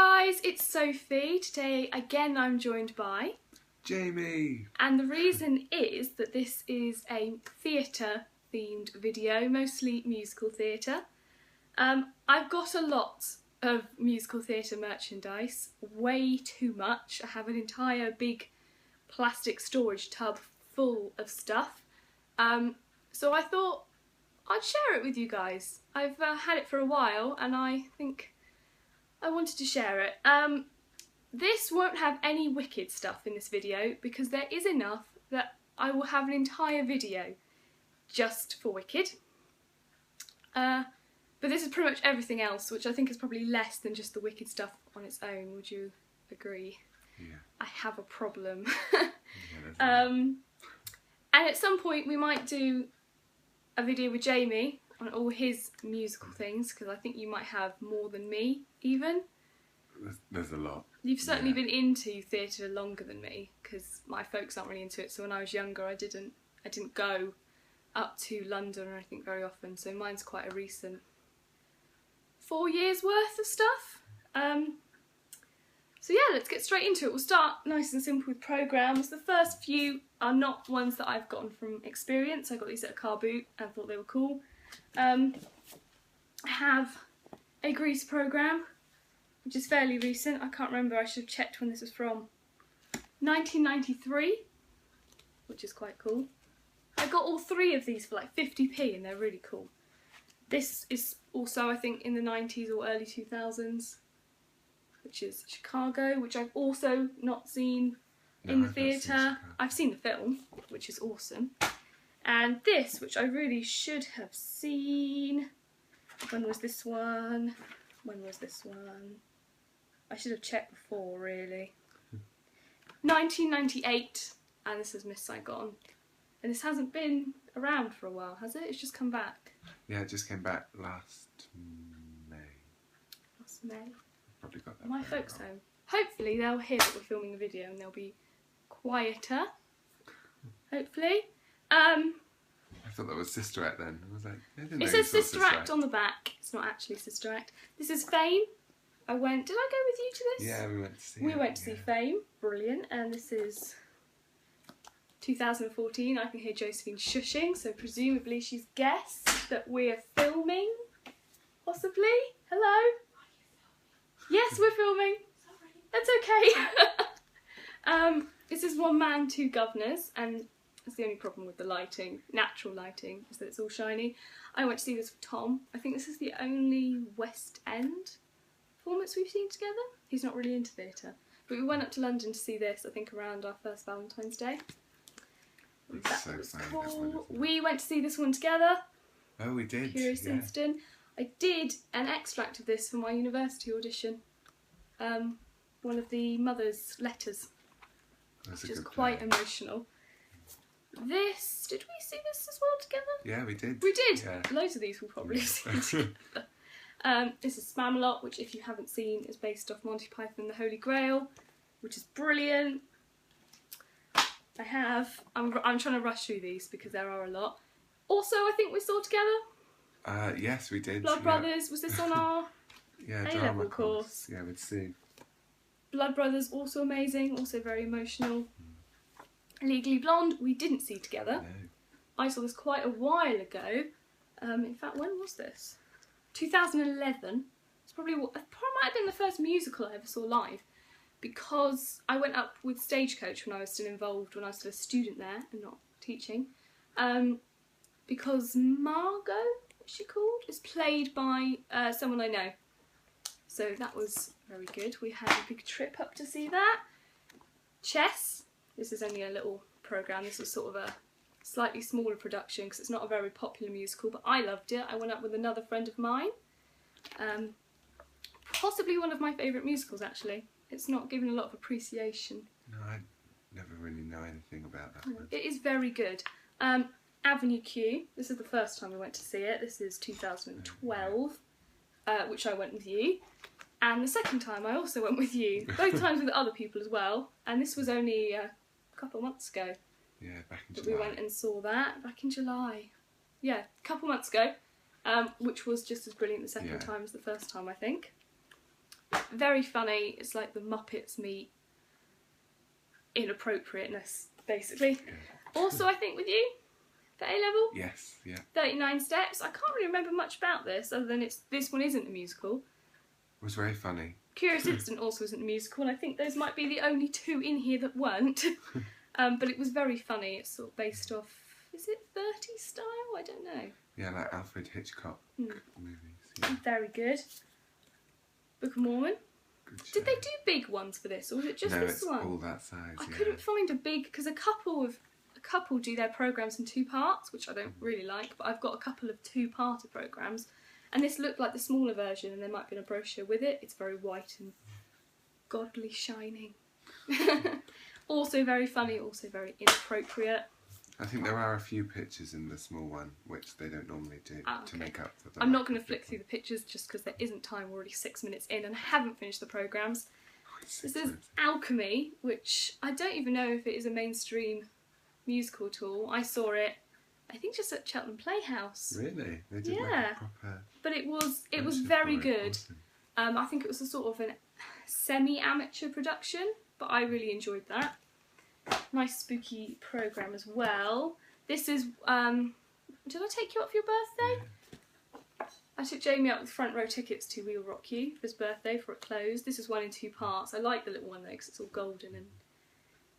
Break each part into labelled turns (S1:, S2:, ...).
S1: guys, it's Sophie. Today again I'm joined by
S2: Jamie.
S1: And the reason is that this is a theatre themed video, mostly musical theatre. I've got a lot of musical theatre merchandise, way too much. I have an entire big plastic storage tub full of stuff. So I thought I'd share it with you guys. I've had it for a while and I think I wanted to share it. This won't have any Wicked stuff in this video because there is enough that I will have an entire video just for Wicked. But this is pretty much everything else, which I think is probably less than just the Wicked stuff on its own. Would you agree?
S2: Yeah.
S1: I have a problem.
S2: Yeah,
S1: and at some point we might do a video with Jamie on all his musical things, because I think you might have more than me even.
S2: there's a lot.
S1: You've certainly been into theatre longer than me, because my folks aren't really into it, so when I was younger I didn't go up to London or anything very often, so mine's quite a recent 4 years worth of stuff. So yeah, let's get straight into it. We'll start nice and simple with programmes. The first few are not ones that I've gotten from experience. I got these at a car boot and thought they were cool. I have a Grease programme, which is fairly recent. I can't remember, I should have checked when this was from. 1993, which is quite cool. I got all three of these for like 50p and they're really cool. This is also, I think, in the 90s or early 2000s, which is Chicago, which I've also not seen in the theatre. I've seen the film, which is awesome. And this, which I really should have seen. When was this one? When was this one? I should have checked before, really. 1998, and this is Miss Saigon. And this hasn't been around for a while, has it? It's just come back.
S2: Yeah, it just came back last May.
S1: Last May.
S2: Probably got that.
S1: My folks home. Hopefully they'll hear that we're filming the video and they'll be quieter. Hopefully.
S2: I thought that was Sister Act then. I was like, I didn't know
S1: it
S2: you
S1: says
S2: saw
S1: Sister Act on the back. It's not actually Sister Act. This is Fame. Did I go with you to this?
S2: Yeah, we went to see
S1: We
S2: it,
S1: went to see Fame. Brilliant. And this is 2014. I can hear Josephine shushing, so presumably she's guessed that we're filming. Possibly. Hello? Yes, we're filming. Sorry. That's okay. This is One Man, Two Governors, and that's the only problem with the lighting, natural lighting, is that it's all shiny. I went to see this with Tom. I think this is the only West End performance we've seen together. He's not really into theatre. But we went up to London to see this, I think around our first Valentine's Day. That was cool. We went to see this one together. Oh, we did. Curious Incident. I did an extract of this for my university audition. One of the mother's letters, which is quite emotional. This, did we see this as well together?
S2: Yeah, we did.
S1: We did.
S2: Yeah.
S1: Loads of these we'll probably see together. This is Spamalot, which if you haven't seen is based off Monty Python and the Holy Grail, which is brilliant. I'm trying to rush through these because there are a lot. Also, I think we saw together.
S2: Yes, we did.
S1: Blood Brothers, was this on our A-level course?
S2: Yeah, with Sue. Blood
S1: Brothers, also amazing, also very emotional. Legally Blonde, we didn't see together.
S2: No.
S1: I saw this quite a while ago. In fact, when was this? 2011. It probably might have been the first musical I ever saw live, because I went up with Stagecoach when I was still involved, when I was still a student there and not teaching. Because Margot, what's she called, is played by someone I know. So that was very good. We had a big trip up to see that. Chess. This is only a little programme. This was sort of a slightly smaller production because it's not a very popular musical, but I loved it. I went up with another friend of mine. Possibly one of my favourite musicals, actually. It's not given a lot of appreciation.
S2: No, I never really know anything about that one.
S1: It is very good. Avenue Q. This is the first time we went to see it. This is 2012, which I went with you. And the second time I also went with you. Both times with other people as well. And this was only a couple of months ago.
S2: Yeah, back in July.
S1: We went and saw that back in July. Yeah, a couple of months ago. Which was just as brilliant the second time as the first time, I think. Very funny. It's like the Muppets meet inappropriateness, basically.
S2: Good.
S1: Also, I think with you, for A-level,
S2: Yes, yeah.
S1: 39 Steps. I can't really remember much about this, other than this one isn't a musical.
S2: It was very funny.
S1: Curious Incident also isn't a musical, and I think those might be the only two in here that weren't. But it was very funny. It's sort of based off, is it 30s style? I don't know.
S2: Yeah, like Alfred Hitchcock movies. Yeah.
S1: Very good. Book of Mormon.
S2: Good show.
S1: Did they do big ones for this, or was it just
S2: no,
S1: this
S2: it's
S1: one?
S2: all that size.
S1: I
S2: yeah.
S1: couldn't find a big, because a couple do their programmes in 2 parts, which I don't really like, but I've got a couple of 2-parter programmes, and this looked like the smaller version, and there might have been a brochure with it. It's very white and godly shining. Also very funny, also very inappropriate.
S2: I think there are a few pictures in the small one, which they don't normally do to make up for the...
S1: I'm not going to flick through the pictures just because there isn't time. We're already 6 minutes in and I haven't finished the programmes. This is Alchemy, which I don't even know if it is a mainstream musical at all. I saw it, I think, just at Cheltenham Playhouse.
S2: Really? They did
S1: Yeah.
S2: like a proper...
S1: But it was
S2: version
S1: very
S2: for it.
S1: good.
S2: Awesome.
S1: I think it was a sort of a semi-amateur production, but I really enjoyed that. Nice spooky programme as well. This is, did I take you up for your birthday?
S2: Yeah.
S1: I took Jamie up with front row tickets to We Will Rock You for his birthday before it closed. This is one in 2 parts. I like the little one though because it's all golden and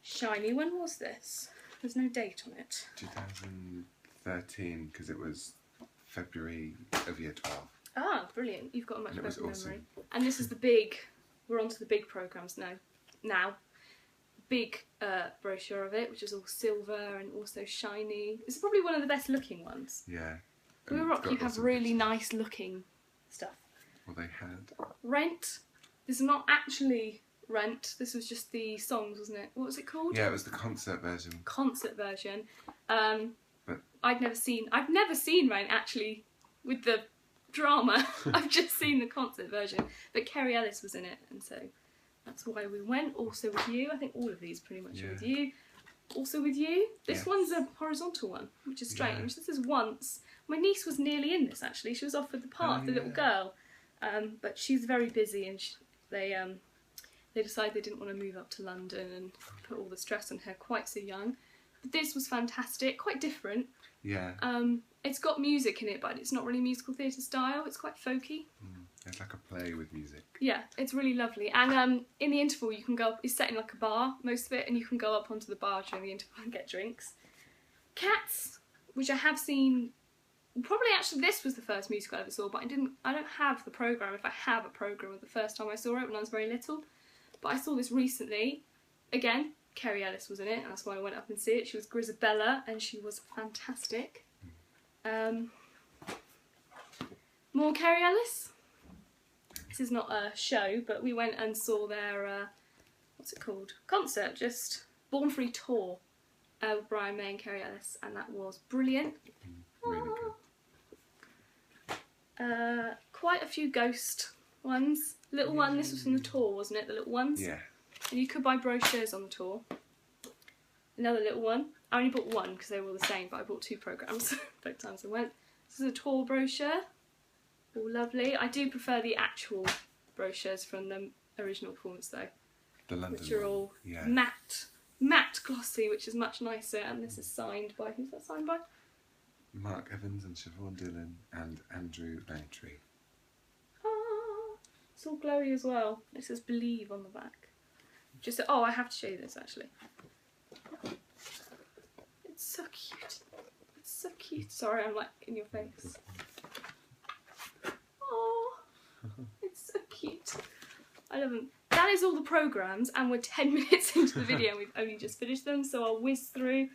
S1: shiny. When was this? There's no date on it.
S2: 2013, because it was February of year 12.
S1: Ah, brilliant. You've got a much
S2: And it was
S1: better memory.
S2: awesome.
S1: And this is the big, we're on to the big programmes now. Big brochure of it, which is all silver and also shiny. It's probably one of the best looking ones.
S2: Yeah.
S1: We Will
S2: And
S1: Rock
S2: it's got
S1: You have
S2: lots of
S1: really
S2: pictures.
S1: nice looking stuff.
S2: Well, they had.
S1: Rent. This is not actually Rent. This was just the songs, wasn't it? What was it called?
S2: Yeah, it was the concert version.
S1: Concert version.
S2: But
S1: I've never seen Rent actually with the drama. I've just seen the concert version. But Kerry Ellis was in it, and so that's why we went. Also with you. I think all of these pretty much are with you. Also with you. This
S2: Yes.
S1: one's a horizontal one, which is strange.
S2: Yeah.
S1: This is Once. My niece was nearly in this actually. She was offered the part of the little girl, but she's very busy, and they decided they didn't want to move up to London and put all the stress on her quite so young. But this was fantastic, quite different.
S2: Yeah.
S1: It's got music in it, but it's not really musical theatre style. It's quite folky.
S2: It's like a play with music.
S1: Yeah, it's really lovely. And in the interval, you can go up. It's set in like a bar, most of it, and you can go up onto the bar during the interval and get drinks. Cats, which I have seen. Probably actually this was the first musical I ever saw, but I don't have the programme. If I have a programme of the first time I saw it when I was very little. But I saw this recently. Again, Kerry Ellis was in it, and that's why I went up and see it. She was Grisabella, and she was fantastic. More Kerry Ellis. This is not a show, but we went and saw their, what's it called? Concert, just Born Free tour with Brian May and Kerry Ellis, and that was brilliant.
S2: Really good.
S1: Quite a few ghost ones. Little one, this was from the tour, wasn't it? The little ones?
S2: Yeah.
S1: And you could buy brochures on the tour. Another little one. I only bought one because they were all the same, but I bought 2 programmes both times I went. This is a tour brochure. All lovely. I do prefer the actual brochures from the original performance though.
S2: The London
S1: Which are
S2: one.
S1: all
S2: Yeah.
S1: matte glossy, which is much nicer. And this is signed by, who's that signed by?
S2: Mark Evans and Siobhan Dillon and Andrew Langtree.
S1: Ah, it's all glowy as well. It says Believe on the back. Oh, I have to show you this actually. It's so cute. It's so cute. Sorry, I'm like in your face. Oh, it's so cute. I love them. That is all the programmes, and we're 10 minutes into the video and we've only just finished them, so I'll whiz through.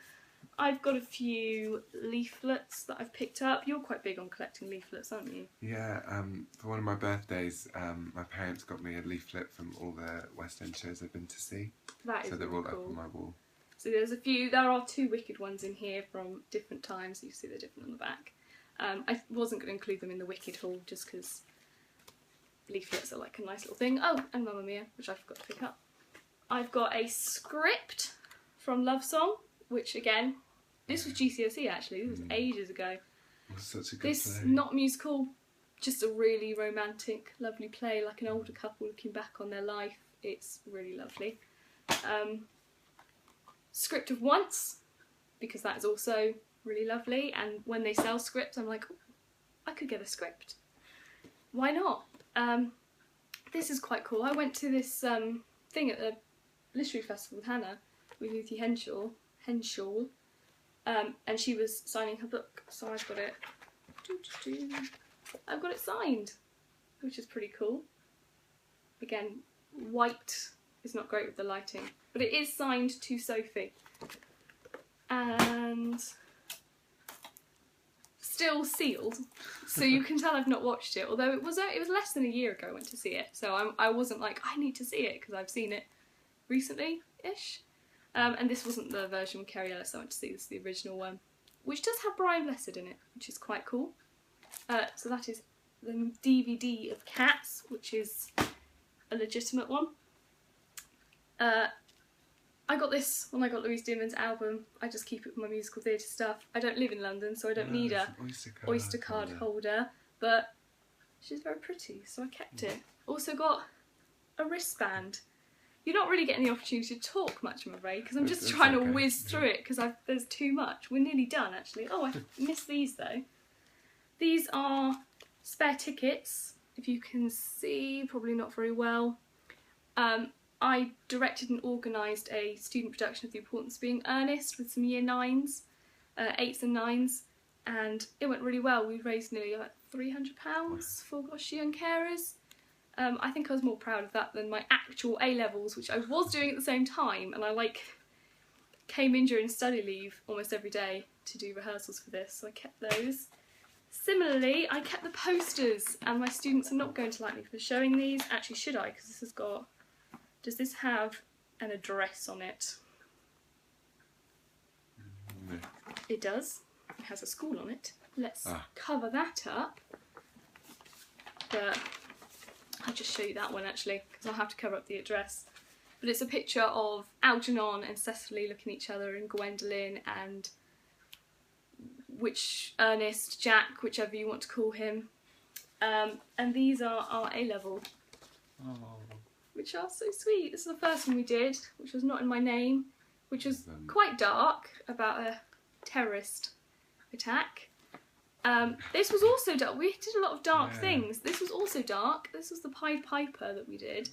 S1: I've got a few leaflets that I've picked up. You're quite big on collecting leaflets, aren't you?
S2: Yeah, for one of my birthdays, my parents got me a leaflet from all the West End shows I've been to see.
S1: That is
S2: So they're
S1: really
S2: all up
S1: cool.
S2: on my wall.
S1: So there are 2 Wicked ones in here from different times. You see they're different on the back. I wasn't going to include them in the Wicked haul just because leaflets are like a nice little thing. Oh, and Mamma Mia, which I forgot to pick up. I've got a script from Love Song, which again, this was GCSE actually, this was ages ago.
S2: It was such a good
S1: This
S2: play.
S1: not musical just a really romantic, lovely play, like an older couple looking back on their life. It's really lovely. Script of Once, because that is also really lovely, and when they sell scripts I'm like, oh, I could get a script. Why not? This is quite cool. I went to this thing at the Literary Festival with Hannah, with Lucy Henshaw, and she was signing her book, so I've got it. I've got it signed, which is pretty cool. Again, white is not great with the lighting, but it is signed to Sophie. And still sealed, so you can tell I've not watched it, although it was less than a year ago I went to see it, so I wasn't like, I need to see it, because I've seen it recently-ish. And this wasn't the version with Kerry Ellis I went to see, this is the original one, which does have Brian Blessed in it, which is quite cool. So that is the DVD of Cats, which is a legitimate one. I got this when I got Louise Dearman's album. I just keep it for my musical theatre stuff. I don't live in London, so I don't need a Oyster card holder, but she's very pretty, so I kept it. Also got a wristband. You're not really getting the opportunity to talk much, I'm afraid, because I'm just trying to whiz through it, because there's too much. We're nearly done, actually. Oh, I missed these, though. These are spare tickets, if you can see, probably not very well. I directed and organised a student production of The Importance of Being Earnest with some year 9s, 8s and 9s, and it went really well. We raised nearly like £300 for Gosh Young Carers. I think I was more proud of that than my actual A-levels, which I was doing at the same time, and I came in during study leave almost every day to do rehearsals for this, so I kept those. Similarly, I kept the posters, and my students are not going to like me for showing these. Actually, should I? Because this has got... Does this have an address on it?
S2: No.
S1: It does. It has a school on it. Let's cover that up. But I'll just show you that one actually, because I'll have to cover up the address. But it's a picture of Algernon and Cecily looking at each other, and Gwendolyn and Ernest, Jack, whichever you want to call him. And these are our A-level. Oh. Which are so sweet. This is the first one we did, which was Not in My Name, which was quite dark, about a terrorist attack. This was also dark. We did a lot of dark things. This was also dark. This was the Pied Piper that we did.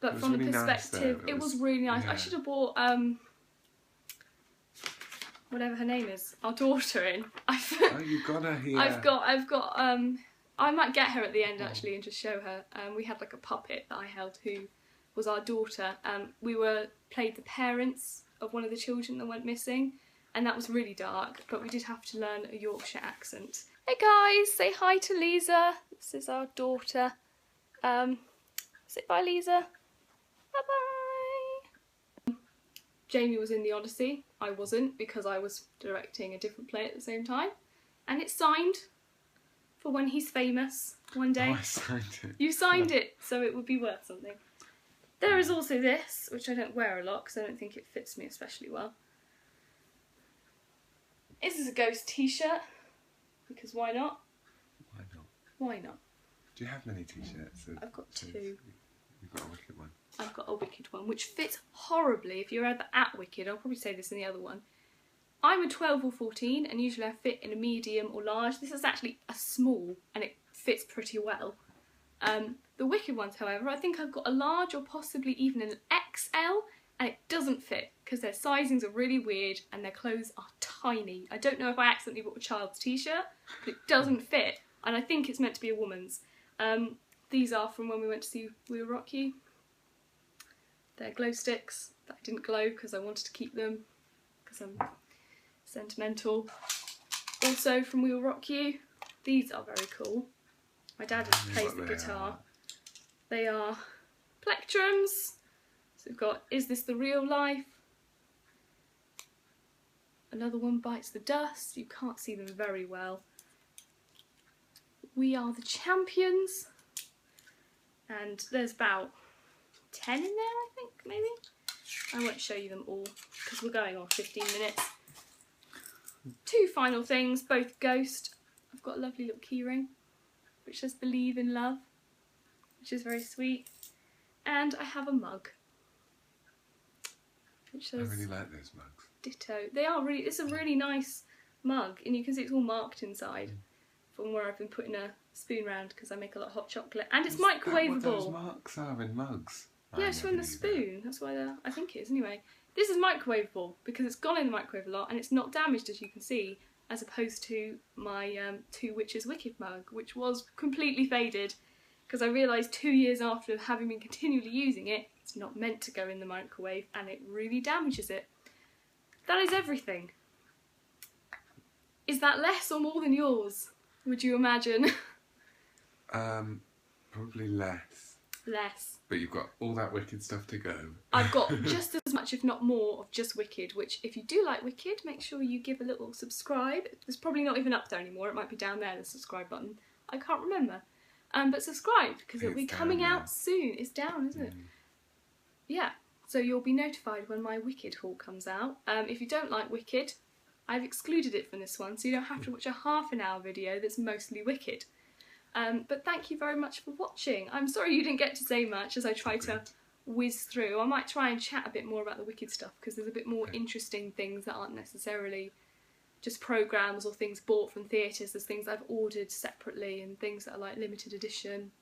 S1: But from really the perspective, nice, it was really nice. Yeah. I should have bought whatever her name is, our daughter in.
S2: Oh, you got her here.
S1: I've got I might get her at the end actually and just show her. We had like a puppet that I held who was our daughter. We played the parents of one of the children that went missing, and that was really dark, but we did have to learn a Yorkshire accent. Hey guys, say hi to Lisa. This is our daughter. Say bye, Lisa. Bye bye. Jamie was in The Odyssey. I wasn't, because I was directing a different play at the same time, and it's signed for when he's famous one day.
S2: Oh, I signed it.
S1: You signed it, so it would be worth something. There is also this, which I don't wear a lot because I don't think it fits me especially well. This is a Ghost t-shirt, because why not?
S2: Why not?
S1: Why not?
S2: Do you have many t-shirts?
S1: I've got 2.
S2: You've got a Wicked one.
S1: I've got a Wicked one, which fits horribly. If you're ever at Wicked, I'll probably say this in the other one. I'm a 12 or 14, and usually I fit in a medium or large. This is actually a small, and it fits pretty well. The Wicked ones, however, I think I've got a large or possibly even an XL, and it doesn't fit because their sizings are really weird and their clothes are tiny. I don't know if I accidentally bought a child's t-shirt, but it doesn't fit, and I think it's meant to be a woman's. These are from when we went to see We Will Rock You. They're glow sticks that I didn't glow because I wanted to keep them because I'm sentimental. Also from We Will Rock You. These are very cool. My dad plays the guitar. They are plectrums. So we've got Is This the Real Life? Another one, Bites the Dust. You can't see them very well. We Are the Champions. And there's about 10 in there, I think, maybe. I won't show you them all because we're going on 15 minutes. 2 final things, both Ghost. I've got a lovely little keyring, which says "Believe in Love," which is very sweet. And I have a mug, which says
S2: I really like those mugs.
S1: Ditto. They are really, it's a really nice mug, and you can see it's all marked inside from where I've been putting a spoon round because I make a lot of hot chocolate. And it's microwavable.
S2: What those marks are in mugs?
S1: Yeah, it's from the spoon. That's why I think it is anyway. This is microwavable because it's gone in the microwave a lot and it's not damaged, as you can see, as opposed to my Two Witches Wicked mug, which was completely faded because I realised 2 years after having been continually using it, it's not meant to go in the microwave and it really damages it. That is everything. Is that less or more than yours, would you imagine?
S2: Probably less.
S1: Less.
S2: But you've got all that Wicked stuff to go.
S1: I've got just as much, if not more, of just Wicked, which if you do like Wicked, make sure you give a little subscribe. It's probably not even up there anymore, it might be down there, the subscribe button. I can't remember. But subscribe, because it'll be coming out soon. It's down, isn't it? Yeah, so you'll be notified when my Wicked haul comes out. If you don't like Wicked, I've excluded it from this one, so you don't have to watch a half-an-hour video that's mostly Wicked. But thank you very much for watching. I'm sorry you didn't get to say much as I try to whiz through. I might try and chat a bit more about the Wicked stuff because there's a bit more interesting things that aren't necessarily just programmes or things bought from theatres. There's things I've ordered separately and things that are like limited edition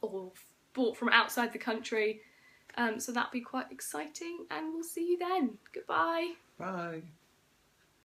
S1: or bought from outside the country. So that'll be quite exciting and we'll see you then. Goodbye.
S2: Bye.